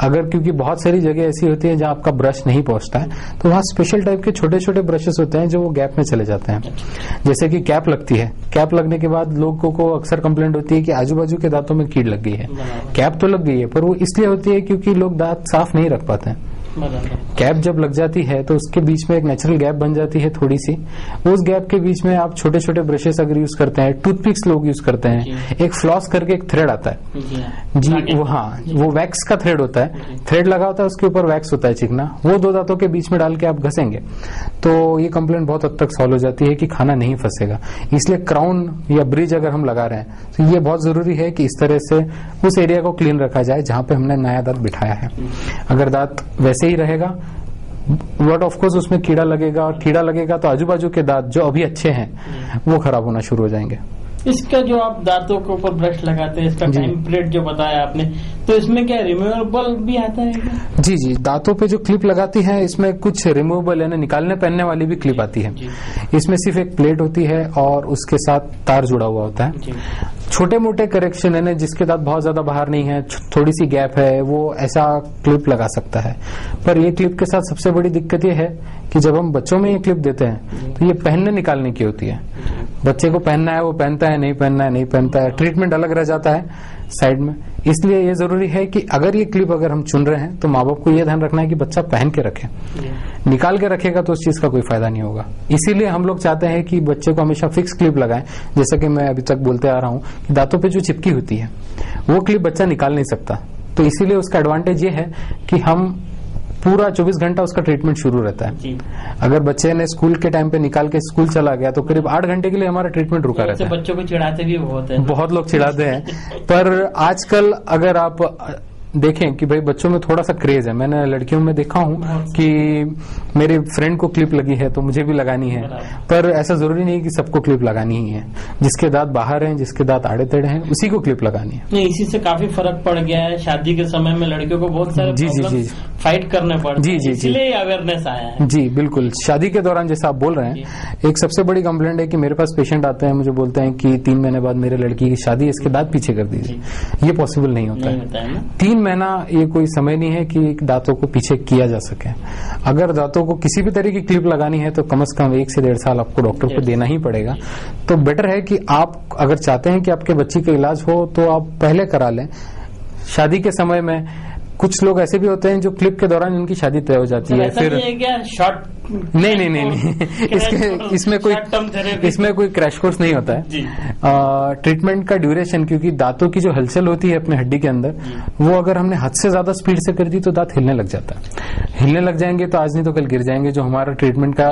अगर क्योंकि बहुत सारी जगह ऐसी होती है जहां आपका ब्रश नहीं पहुंचता है, तो वहां स्पेशल टाइप के छोटे छोटे ब्रशेस होते हैं जो वो गैप में चले जाते हैं। जैसे कि कैप लगती है, कैप लगने के बाद लोगों को अक्सर कंप्लेंट होती है कि आजू बाजू के दांतों में कीड़ लग गई है। कैप तो लग गई है पर वो इसलिए होती है क्योंकि लोग दांत साफ नहीं रख पाते हैं। कैप जब लग जाती है तो उसके बीच में एक नेचुरल गैप बन जाती है थोड़ी सी। उस गैप के बीच में आप छोटे छोटे ब्रशेस अगर यूज करते हैं, टूथपिक्स लोग यूज करते हैं, एक फ्लॉस करके एक थ्रेड आता है जी, वो हाँ, वो वैक्स का थ्रेड होता है। थ्रेड लगा होता है, उसके ऊपर वैक्स होता है चिकना, वो 2 दांतों के बीच में डाल के आप घसेंगे तो ये कंप्लेंट बहुत हद तक सॉल्व हो जाती है कि खाना नहीं फंसेगा। इसलिए क्राउन या ब्रिज अगर हम लगा रहे हैं तो ये बहुत जरूरी है कि इस तरह से उस एरिया को क्लीन रखा जाए जहां पे हमने नया दांत बिठाया है। अगर दांत वैसे ही रहेगा बट ऑफ कोर्स उसमें कीड़ा लगेगा, और कीड़ा लगेगा तो आजू बाजू के दांत जो अभी अच्छे हैं वो खराब होना शुरू हो जाएंगे। इसका जो आप दांतों के ऊपर ब्रश लगाते हैं, इसका टाइम पीरियड जो बताया आपने, तो इसमें क्या रिमूवेबल भी आता है क्या? जी जी, दांतों पे जो क्लिप लगाती है इसमें कुछ रिमूवेबल यानी निकालने पहनने वाली भी क्लिप आती है। इसमें सिर्फ एक प्लेट होती है और उसके साथ तार जुड़ा हुआ होता है। छोटे मोटे करेक्शन है, जिसके दांत बहुत ज्यादा बाहर नहीं है, थोड़ी सी गैप है, वो ऐसा क्लिप लगा सकता है। पर ये क्लिप के साथ सबसे बड़ी दिक्कत ये है कि जब हम बच्चों में ये क्लिप देते हैं तो ये पहनने निकालने की होती है। बच्चे को पहनना है वो पहनता है, नहीं पहनना है नहीं पहनता है, ट्रीटमेंट अलग रह जाता है साइड में। इसलिए ये जरूरी है कि अगर ये क्लिप अगर हम चुन रहे हैं तो माँ बाप को ये ध्यान रखना है कि बच्चा पहन के रखे। निकाल के रखेगा तो उस चीज का कोई फायदा नहीं होगा। इसीलिए हम लोग चाहते हैं कि बच्चे को हमेशा फिक्स क्लिप लगाएं। जैसा कि मैं अभी तक बोलते आ रहा हूं कि दांतों पे जो चिपकी होती है वो क्लिप बच्चा निकाल नहीं सकता, तो इसीलिए उसका एडवांटेज ये है कि हम पूरा 24 घंटा उसका ट्रीटमेंट शुरू रहता है। अगर बच्चे ने स्कूल के टाइम पे निकाल के स्कूल चला गया तो करीब 8 घंटे के लिए हमारा ट्रीटमेंट रुका रहता है। बच्चों को चिढ़ाते भी बहुत लोग चिढ़ाते हैं, पर आजकल अगर आप देखें कि भाई बच्चों में थोड़ा सा क्रेज है। मैंने लड़कियों में देखा हूं कि मेरे फ्रेंड को क्लिप लगी है तो मुझे भी लगानी है, पर ऐसा जरूरी नहीं कि सबको क्लिप लगानी ही है। जिसके दांत बाहर हैं, जिसके दांत आड़े तेड़े हैं, उसी को क्लिप लगानी है। नहीं, इसी से काफी फर्क पड़ गया है। शादी के समय में लड़कियों को बहुत सारे जी फाइट करने पड़ते हैं, इसलिए अवेयरनेस आया है। जी बिल्कुल। शादी के दौरान जैसा आप बोल रहे हैं, एक सबसे बड़ी कंप्लेंट है कि मेरे पास पेशेंट आते हैं, मुझे बोलते हैं कि 3 महीने बाद मेरे लड़की की शादी, इसके दांत पीछे कर दीजिए। ये पॉसिबल नहीं होता है। 3 महीना ये कोई समय नहीं है कि दांतों को पीछे किया जा सके। अगर दांतों को किसी भी तरह की क्लिप लगानी है तो कम से कम 1 से 1.5 साल आपको डॉक्टर को देना ही पड़ेगा। तो बेटर है कि आप अगर चाहते हैं कि आपके बच्ची का इलाज हो तो आप पहले करा लें। शादी के समय में कुछ लोग ऐसे भी होते हैं जो क्लिप के दौरान उनकी शादी तय हो जाती है। फिर शॉर्ट नहीं, इसमें कोई क्रैश कोर्स नहीं होता है। ट्रीटमेंट का ड्यूरेशन, क्योंकि दांतों की जो हलचल होती है अपने हड्डी के अंदर, वो अगर हमने हद से ज्यादा स्पीड से कर दी तो दांत हिलने लग जाता है। हिलने लग जाएंगे तो आज नहीं तो कल गिर जाएंगे, जो हमारा ट्रीटमेंट का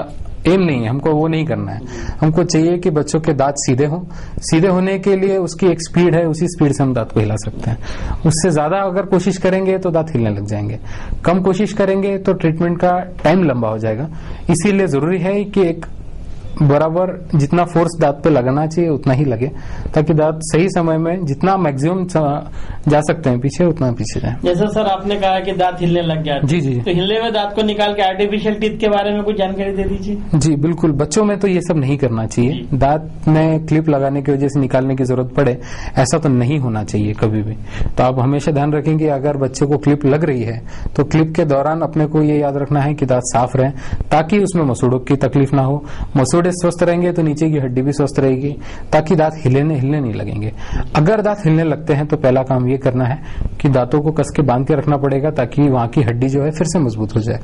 एम नहीं है। हमको वो नहीं करना है। हमको चाहिए कि बच्चों के दांत सीधे हों। सीधे होने के लिए उसकी एक स्पीड है, उसी स्पीड से हम दांत को हिला सकते हैं। उससे ज्यादा अगर कोशिश करेंगे तो दांत हिलने लग जाएंगे। कम कोशिश करेंगे तो ट्रीटमेंट का टाइम लंबा हो जाएगा। इसीलिए जरूरी है कि एक बराबर जितना फोर्स दांत पे लगना चाहिए उतना ही लगे, ताकि दांत सही समय में जितना मैक्सिमम जा सकते हैं पीछे, उतना पीछे जाए। जैसा सर आपने कहा कि दांत हिलने लग गया, जी, तो हिलने में दांत को निकाल के आर्टिफिशियल टीथ के बारे में कुछ जानकारी दे दीजिए। जी बिल्कुल। बच्चों में तो ये सब नहीं करना चाहिए। दांत में क्लिप लगाने की वजह से निकालने की जरूरत पड़े, ऐसा तो नहीं होना चाहिए कभी भी। तो आप हमेशा ध्यान रखेंगे अगर बच्चे को क्लिप लग रही है तो क्लिप के दौरान अपने को ये याद रखना है कि दांत साफ रहे, ताकि उसमें मसूड़ों की तकलीफ ना हो। मसूड़े स्वस्थ रहेंगे तो नीचे की हड्डी भी स्वस्थ रहेगी, ताकि दांत हिलने नहीं लगेंगे। अगर दांत हिलने लगते हैं तो पहला काम ये करना है कि दांतों को कस के बांध के रखना पड़ेगा, ताकि वहां की हड्डी जो है फिर से मजबूत हो जाए।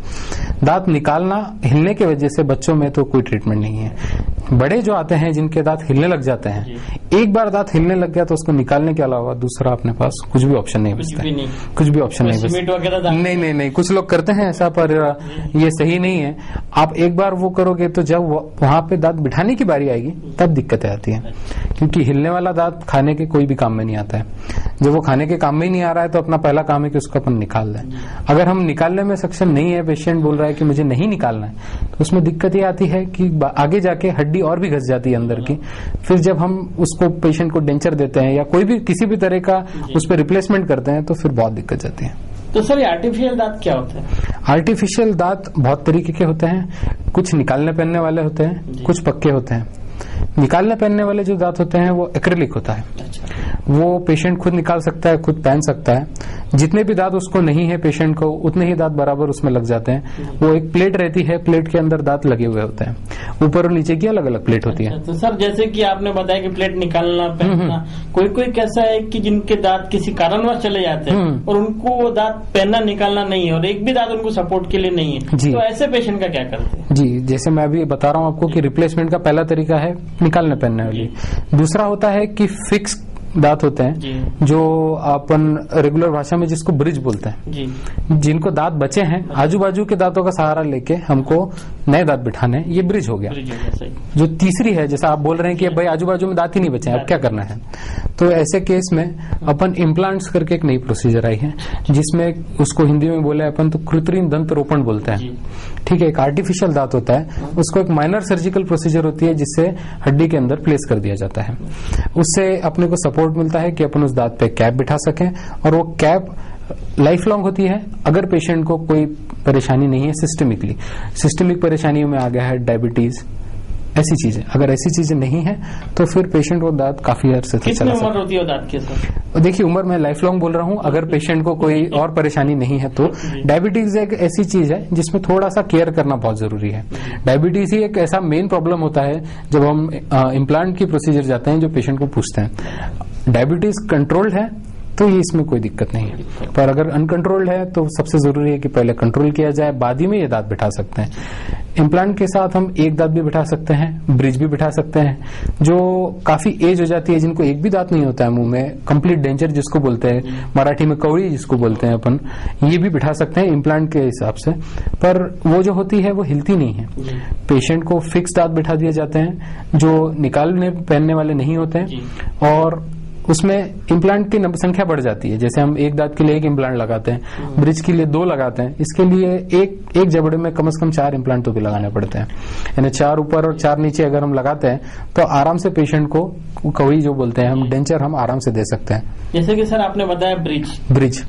दांत निकालना हिलने की वजह से बच्चों में तो कोई ट्रीटमेंट नहीं है। बड़े जो आते हैं जिनके दांत हिलने लग जाते हैं, एक बार दांत हिलने लग गया तो उसको निकालने के अलावा दूसरा अपने पास कुछ भी ऑप्शन नहीं बचता। कुछ भी ऑप्शन नहीं बचता। नहीं, कुछ लोग करते हैं ऐसा, पर ये सही नहीं है। आप एक बार वो करोगे तो जब वहां पे दांत बिठाने की बारी आएगी तब दिक्कतें आती हैं, क्योंकि हिलने वाला दांत खाने के कोई भी काम में नहीं आता है। जब वो खाने के काम में ही नहीं आ रहा है तो अपना पहला काम है कि उसको अपन निकाल दें। अगर हम निकालने में सक्षम नहीं है, पेशेंट बोल रहा है कि मुझे नहीं निकालना है, तो उसमें दिक्कत ये आती है कि आगे जाके हड्डी और भी घस जाती है अंदर की। फिर जब हम उसको पेशेंट को डेंचर देते हैं या कोई भी किसी भी तरह का उस पर रिप्लेसमेंट करते हैं तो फिर बहुत दिक्कत जाती है। तो सर आर्टिफिशियल दांत क्या होता है? आर्टिफिशियल दांत बहुत तरीके के होते हैं। कुछ निकालने पहनने वाले होते हैं, कुछ पक्के होते हैं। निकालने पहनने वाले जो दांत होते हैं वो एक्रिलिक होता है। वो पेशेंट खुद निकाल सकता है, खुद पहन सकता है। जितने भी दांत उसको नहीं है पेशेंट को, उतने ही दांत बराबर उसमें लग जाते हैं। वो एक प्लेट रहती है, प्लेट के अंदर दांत लगे हुए होते हैं। ऊपर और नीचे की अलग अलग प्लेट होती है। तो सर जैसे कि आपने बताया कि प्लेट निकालना पहनना, कोई कैसा है कि जिनके दांत किसी कारणवश चले जाते हैं और उनको वो दांत पहनना निकालना नहीं है और एक भी दांत उनको सपोर्ट के लिए नहीं है, तो ऐसे पेशेंट का क्या करते हैं? जी, जैसे मैं अभी बता रहा हूँ आपको कि रिप्लेसमेंट का पहला तरीका है निकालने पहनने वाली। दूसरा होता है कि फिक्स दांत होते हैं, जो अपन रेगुलर भाषा में जिसको ब्रिज बोलते हैं। जिनको दांत बचे हैं, आजू बाजू के दांतों का सहारा लेके हमको नए दांत बिठाने, ये ब्रिज हो गया। जो तीसरी है, जैसा आप बोल रहे हैं कि भाई आजू बाजू में दांत ही नहीं बचे हैं, अब क्या करना है, तो ऐसे केस में अपन इम्प्लांट्स करके एक नई प्रोसीजर आई है, जिसमें उसको हिंदी में बोले अपन तो कृत्रिम दंत रोपण बोलते हैं। ठीक है, एक आर्टिफिशियल दांत होता है, उसको एक माइनर सर्जिकल प्रोसीजर होती है जिससे हड्डी के अंदर प्लेस कर दिया जाता है। उससे अपने को सपोर्ट मिलता है कि अपन उस दांत पे कैप बिठा सकें, और वो कैप लाइफ लॉन्ग होती है अगर पेशेंट को कोई परेशानी नहीं है सिस्टमिक परेशानियों में आ गया है, डायबिटीज, ऐसी चीजें। अगर ऐसी चीजें नहीं है तो फिर पेशेंट वो दांत काफी अरसे तक चला सकता है। कितनी उम्र होती है दांत की सर? देखिए, उम्र मैं लाइफ लॉन्ग बोल रहा हूँ। अगर पेशेंट को कोई और परेशानी नहीं है तो डायबिटीज एक ऐसी चीज है जिसमें थोड़ा सा केयर करना बहुत जरूरी है। डायबिटीज ही एक ऐसा मेन प्रॉब्लम होता है जब हम इम्प्लांट की प्रोसीजर जाते हैं, जो पेशेंट को पूछते हैं डायबिटीज कंट्रोल्ड है तो ये इसमें कोई दिक्कत नहीं है। पर अगर अनकंट्रोल्ड है तो सबसे जरूरी है कि पहले कंट्रोल किया जाए, बाद ही में ये दांत बिठा सकते हैं। इम्प्लांट के साथ हम एक दांत भी बिठा सकते हैं, ब्रिज भी बिठा सकते हैं। जो काफी एज हो जाती है, जिनको एक भी दांत नहीं होता है मुंह में, कंप्लीट डेंचर जिसको बोलते हैं, मराठी में कवड़ी जिसको बोलते हैं अपन, ये भी बिठा सकते हैं इम्प्लांट के हिसाब से। पर वो जो होती है वो हिलती नहीं है। पेशेंट को फिक्स दांत बिठा दिए जाते हैं जो निकालने पहनने वाले नहीं होते हैं, और उसमें इम्प्लांट की संख्या बढ़ जाती है। जैसे हम एक दांत के लिए एक इम्प्लांट लगाते हैं, ब्रिज के लिए 2 लगाते हैं, इसके लिए एक जबड़े में कम से कम 4 इम्प्लांट तो भी लगाने पड़ते हैं। यानी 4 ऊपर और 4 नीचे अगर हम लगाते हैं तो आराम से पेशेंट को कवड़ी जो बोलते हैं हम, डेंचर हम आराम से दे सकते हैं। जैसे कि सर आपने बताया ब्रिज,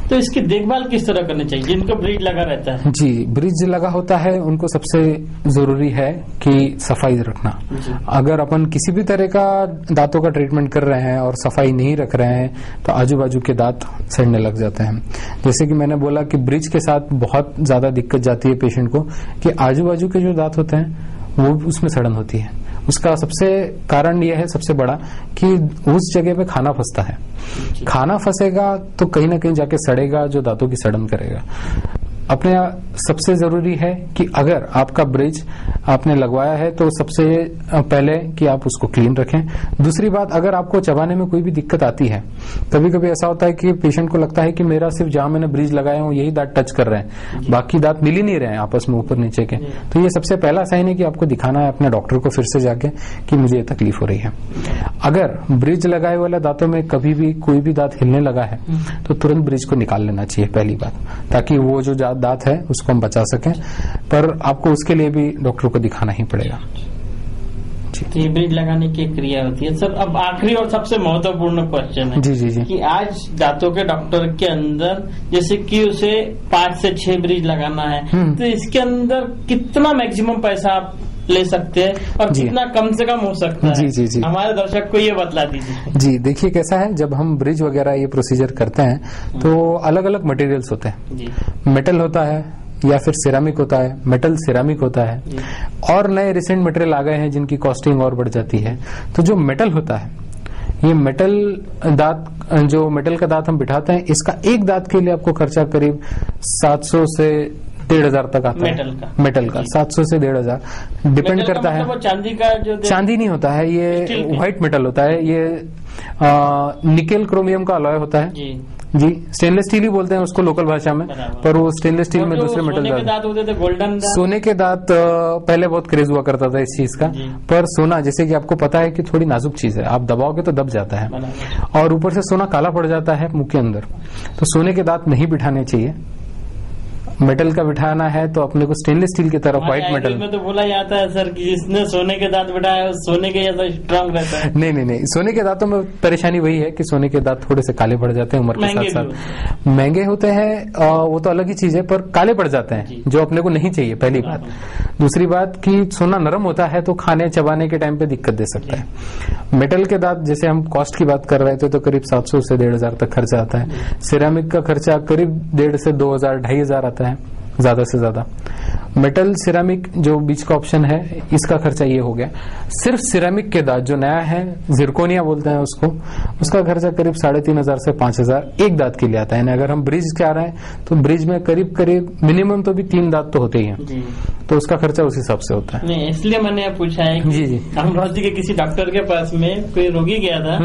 तो इसकी देखभाल किस तरह करनी चाहिए जिनको ब्रिज लगा रहता है? जी, ब्रिज लगा होता है उनको सबसे जरूरी है कि सफाई रखना। अगर अपन किसी भी तरह का दांतों का ट्रीटमेंट कर रहे हैं और सफाई नहीं रख रहे हैं तो आजू बाजू के दांत सड़ने लग जाते हैं। जैसे कि मैंने बोला कि ब्रिज के साथ बहुत ज्यादा दिक्कत जाती है पेशेंट को कि आजू बाजू के जो दांत होते हैं वो उसमें सड़न होती है। उसका सबसे कारण यह है सबसे बड़ा कि उस जगह पे खाना फंसता है। खाना फंसेगा तो कहीं ना कहीं जाके सड़ेगा, जो दांतों की सड़न करेगा। अपने सबसे जरूरी है कि अगर आपका ब्रिज आपने लगवाया है तो सबसे पहले कि आप उसको क्लीन रखें। दूसरी बात, अगर आपको चबाने में कोई भी दिक्कत आती है, कभी कभी ऐसा होता है कि पेशेंट को लगता है कि मेरा सिर्फ जहां मैंने ब्रिज लगाया हूं यही दांत टच कर रहे हैं, बाकी दांत मिल ही नहीं रहे हैं आपस में ऊपर नीचे के, तो ये सबसे पहला साइन है कि आपको दिखाना है अपने डॉक्टर को फिर से जाके कि मुझे ये तकलीफ हो रही है। अगर ब्रिज लगाए वाले दांतों में कभी भी कोई भी दांत हिलने लगा है तो तुरंत ब्रिज को निकाल लेना चाहिए पहली बात, ताकि वो जो दांत है उसको हम बचा सकें। पर आपको उसके लिए भी डॉक्टर को दिखाना ही पड़ेगा। तो ये ब्रिज लगाने की क्रिया होती है। सर अब आखिरी और सबसे महत्वपूर्ण क्वेश्चन है जी कि आज दांतों के डॉक्टर के अंदर जैसे कि उसे 5 से 6 ब्रिज लगाना है, तो इसके अंदर कितना मैक्सिमम पैसा आप ले सकते हैं और कितना कम से कम हो सकता है? जी हमारे दर्शक को ये बतला दीजिए। जी देखिए कैसा है, जब हम ब्रिज वगैरह ये प्रोसीजर करते हैं तो अलग अलग मटेरियल्स होते हैं। मेटल होता है या फिर सिरामिक होता है, मेटल सिरामिक होता है, और नए रिसेंट मटेरियल आ गए हैं जिनकी कॉस्टिंग और बढ़ जाती है। तो जो मेटल होता है, ये मेटल दांत, जो मेटल का दांत हम बिठाते हैं, इसका एक दांत के लिए आपको खर्चा करीब 700 से 1,500 तक आता है। मेटल का 700 से 1,500 डिपेंड करता है। चांदी का जो चांदी नहीं होता है, ये व्हाइट मेटल होता है, ये निकेल क्रोमियम का अलॉय होता है। जी स्टेनलेस स्टील ही बोलते हैं उसको लोकल भाषा में, पर वो स्टेनलेस स्टील में दूसरे मेटल दांत होते थे, गोल्डन दांत। सोने के दांत पहले बहुत क्रेज हुआ करता था इस चीज का, पर सोना जैसे कि आपको पता है कि थोड़ी नाजुक चीज है, आप दबाओगे तो दब जाता है, और ऊपर से सोना काला पड़ जाता है मुंह के अंदर। तो सोने के दांत नहीं बिठाने चाहिए। मेटल का बिठाना है तो अपने को स्टेनलेस स्टील की तरफ व्हाइट मेटल में तो बोला जाता है सर कि जिसने सोने के दांत बिठाया है सोने के जैसा स्ट्रांग रहता है। नहीं, सोने के दांतों में परेशानी वही है कि सोने के दांत थोड़े से काले पड़ जाते हैं उम्र के साथ साथ। महंगे होते हैं वो तो अलग ही चीज है, पर काले पड़ जाते हैं जो अपने को नहीं चाहिए, पहली बात। दूसरी बात कि सोना नरम होता है तो खाने चबाने के टाइम पे दिक्कत दे सकता है। मेटल के दांत जैसे हम कॉस्ट की बात कर रहे थे तो करीब 700 से 1,500 तक खर्चा आता है। सिरेमिक का खर्चा करीब 1,500 से 2,000 2,500 आता है ज्यादा से ज्यादा। मेटल सिरेमिक जो बीच का ऑप्शन है, इसका खर्चा ये हो गया। सिर्फ सिरेमिक के दांत जो नया है, जिरकोनिया बोलते हैं उसको, उसका खर्चा करीब 3,500 से 5,000 एक दांत के लिए आता है। अगर हम ब्रिज के आ रहे हैं तो ब्रिज में करीब करीब मिनिमम तो भी 3 दांत तो होते ही हैं, तो उसका खर्चा उस हिसाब से होता है। नहीं, इसलिए मैंने पूछा है कि जी अमरावती के किसी डॉक्टर के पास में कोई रोगी गया था,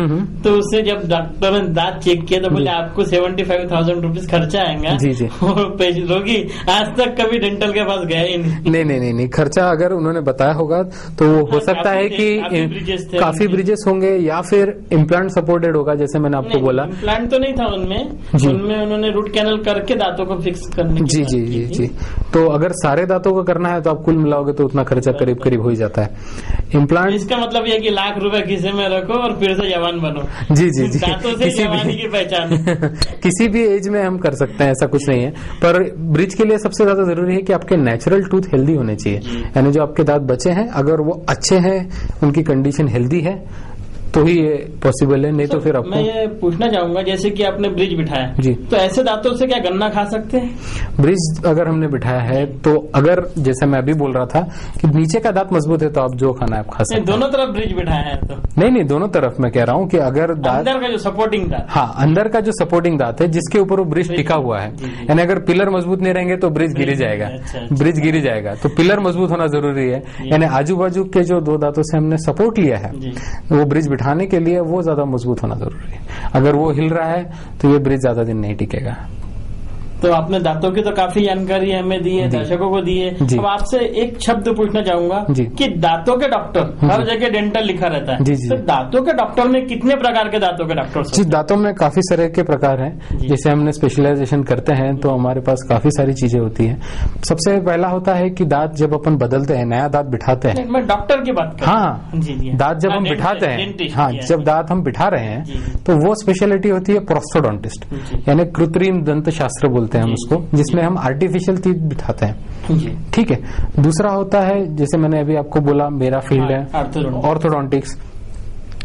तो उससे जब डॉक्टर ने दांत चेक किया तो बोले आपको 75,000 रुपीज खर्चा आएगा। जी रोगी आज तक कभी डेंटल के पास गया ही नहीं। खर्चा अगर उन्होंने बताया होगा तो हो सकता है कि काफी ब्रिजेस होंगे या फिर इम्प्लांट सपोर्टेड होगा, जैसे मैंने आपको बोला। इम्प्लांट तो नहीं था उनमें उन्होंने रूट कैनल करके दांतों को फिक्स करने की जी। तो अगर सारे दांतों को करना है तो आप कुल मिलाओगे तो उतना खर्चा करीब करीब हो ही जाता है। इम्प्लांट इसका मतलब ये कि लाख रुपए खीसे में रखो और फिर से जवान बनो। जी दांतों से जवानी की पहचान किसी भी एज में हम कर सकते हैं, ऐसा कुछ नहीं है। पर ब्रिज के लिए सबसे ज्यादा जरूरी है कि आपके नेचुरल टूथ हेल्दी होने चाहिए, यानी जो आपके दांत बचे हैं अगर वो अच्छे हैं, उनकी कंडीशन हेल्दी है, तो ही ये पॉसिबल है, नहीं तो फिर आपको। मैं ये पूछना चाहूंगा, जैसे कि आपने ब्रिज बिठाया जी, तो ऐसे दांतों से क्या गन्ना खा सकते हैं? ब्रिज अगर हमने बिठाया है तो अगर जैसे मैं अभी बोल रहा था कि नीचे का दांत मजबूत है तो आप जो खाना है आप खा सकते हैं। दोनों तरफ ब्रिज बिठाया है तो नहीं, दोनों तरफ मैं कह रहा हूँ कि अगर अंदर का जो सपोर्टिंग दांत, हाँ, अंदर का जो सपोर्टिंग दांत है जिसके ऊपर वो ब्रिज टिका हुआ है, यानी अगर पिलर मजबूत नहीं रहेंगे तो ब्रिज गिर जाएगा। ब्रिज गिर जाएगा तो पिलर मजबूत होना जरूरी है, यानी आजू बाजू के जो दो दांतों से हमने सपोर्ट लिया है वो ब्रिज बिठाने के लिए वो ज्यादा मजबूत होना जरूरी है। अगर वो हिल रहा है तो ये ब्रिज ज्यादा दिन नहीं टिकेगा। तो आपने दांतों की तो काफी जानकारी हमें दी है, दर्शकों को दी है। अब आपसे एक शब्द पूछना चाहूंगा कि दांतों के डॉक्टर, हर जगह डेंटल लिखा रहता है, तो दांतों के डॉक्टर में कितने प्रकार के दांतों के डॉक्टर? जी, दांतों में काफी सारे के प्रकार हैं। जैसे हमने स्पेशलाइजेशन करते हैं तो हमारे पास काफी सारी चीजें होती है। सबसे पहला होता है कि दांत जब अपन बदलते हैं, नया दांत बिठाते हैं, मैं डॉक्टर की बात कर रहा हूं। हाँ, दांत जब हम बिठाते हैं, हाँ, जब दांत हम बिठा रहे हैं तो वो स्पेशलिटी होती है प्रोस्थोडोंटिस्ट, यानी कृत्रिम दंत शास्त्र बोलते हैं हम उसको, जिसमें हम आर्टिफिशियल टीथ बिठाते हैं। ठीक है। दूसरा होता है, जैसे मैंने अभी आपको बोला मेरा फील्ड है ऑर्थोडोंटिक्स,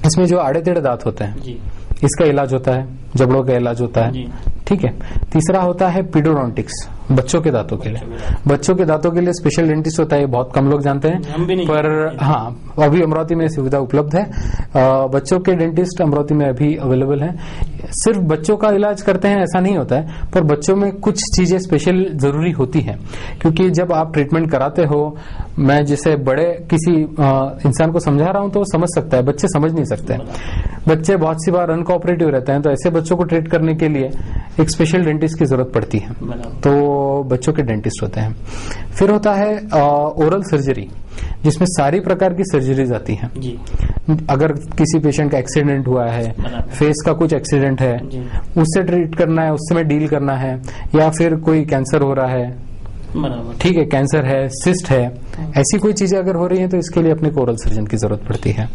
इसमें जो आड़े टेढ़े दांत होते हैं इसका इलाज होता है, जबड़ों का इलाज होता है। ठीक है। तीसरा होता है पीडोडोंटिक्स, बच्चों के दांतों के लिए। बच्चों के दांतों के लिए स्पेशल डेंटिस्ट होता है, बहुत कम लोग जानते हैं, पर हाँ, अभी अमरावती में सुविधा उपलब्ध है। बच्चों के डेंटिस्ट अमरावती में अभी अवेलेबल है। सिर्फ बच्चों का इलाज करते हैं ऐसा नहीं होता है, पर बच्चों में कुछ चीजें स्पेशल जरूरी होती हैं, क्योंकि जब आप ट्रीटमेंट कराते हो, मैं जैसे बड़े किसी इंसान को समझा रहा हूं तो वो समझ सकता है, बच्चे समझ नहीं सकते। बच्चे बहुत सी बार अनकोऑपरेटिव रहते हैं, तो ऐसे बच्चों को ट्रीट करने के लिए एक स्पेशल डेंटिस्ट की जरूरत पड़ती है, तो बच्चों के डेंटिस्ट होते हैं। फिर होता है ओरल सर्जरी, जिसमें सारी प्रकार की सर्जरीज आती हैं। अगर किसी पेशेंट का एक्सीडेंट हुआ है, फेस का कुछ एक्सीडेंट है, उससे ट्रीट करना है, उससे में डील करना है, या फिर कोई कैंसर हो रहा है, ठीक है, कैंसर है, सिस्ट है, ऐसी कोई चीजें अगर हो रही हैं तो इसके लिए अपने को ओरल सर्जन की जरूरत पड़ती है।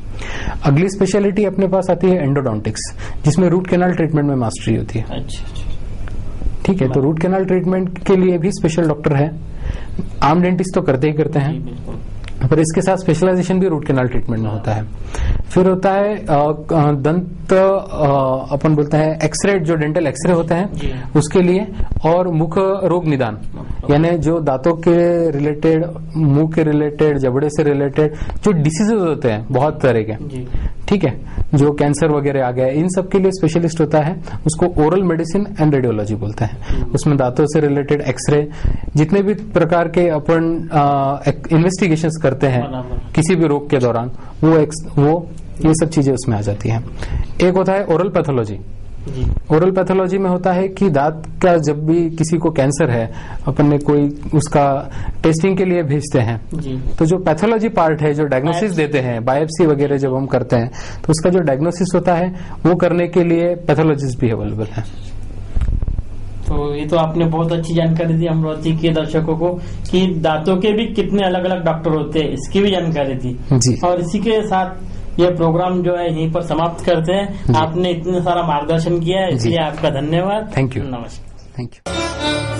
अगली स्पेशलिटी अपने पास आती है एंडोडोंटिक्स, जिसमें रूट कैनाल ट्रीटमेंट में मास्टरी होती है। ठीक है। तो रूट कैनाल ट्रीटमेंट के लिए भी स्पेशल डॉक्टर है। आम डेंटिस्ट तो करते ही करते हैं, पर इसके साथ स्पेशलाइजेशन भी रूट कैनाल ट्रीटमेंट में होता है। फिर होता है दंत, अपन बोलते हैं एक्सरे, जो डेंटल एक्सरे होते हैं उसके लिए, और मुख रोग निदान, यानी जो दांतों के रिलेटेड, मुंह के रिलेटेड, जबड़े से रिलेटेड जो डिसीजेज होते हैं बहुत तरह के, ठीक है, जो कैंसर वगैरह आ गया, इन सब के लिए स्पेशलिस्ट होता है, उसको ओरल मेडिसिन एंड रेडियोलॉजी बोलते हैं। उसमें दांतों से रिलेटेड एक्सरे, जितने भी प्रकार के अपन इन्वेस्टिगेशंस करते हैं किसी भी रोग के दौरान, वो ये सब चीजें उसमें आ जाती हैं। एक होता है ओरल पैथोलॉजी। ओरल पैथोलॉजी में होता है कि दांत का जब भी किसी को कैंसर है, अपन ने कोई उसका टेस्टिंग के लिए भेजते हैं, तो जो पैथोलॉजी पार्ट है, जो डायग्नोसिस देते हैं, बायोप्सी वगैरह जब हम करते हैं, तो उसका जो डायग्नोसिस होता है वो करने के लिए पैथोलॉजिस्ट भी अवेलेबल है। तो ये तो आपने बहुत अच्छी जानकारी दी अमरावती के दर्शकों को कि दांतों के भी कितने अलग अलग डॉक्टर होते हैं, इसकी भी जानकारी दी जी। और इसी के साथ ये प्रोग्राम जो है यहीं पर समाप्त करते हैं। आपने इतना सारा मार्गदर्शन किया है, इसलिए आपका धन्यवाद। Thank you. नमस्कार। Thank you.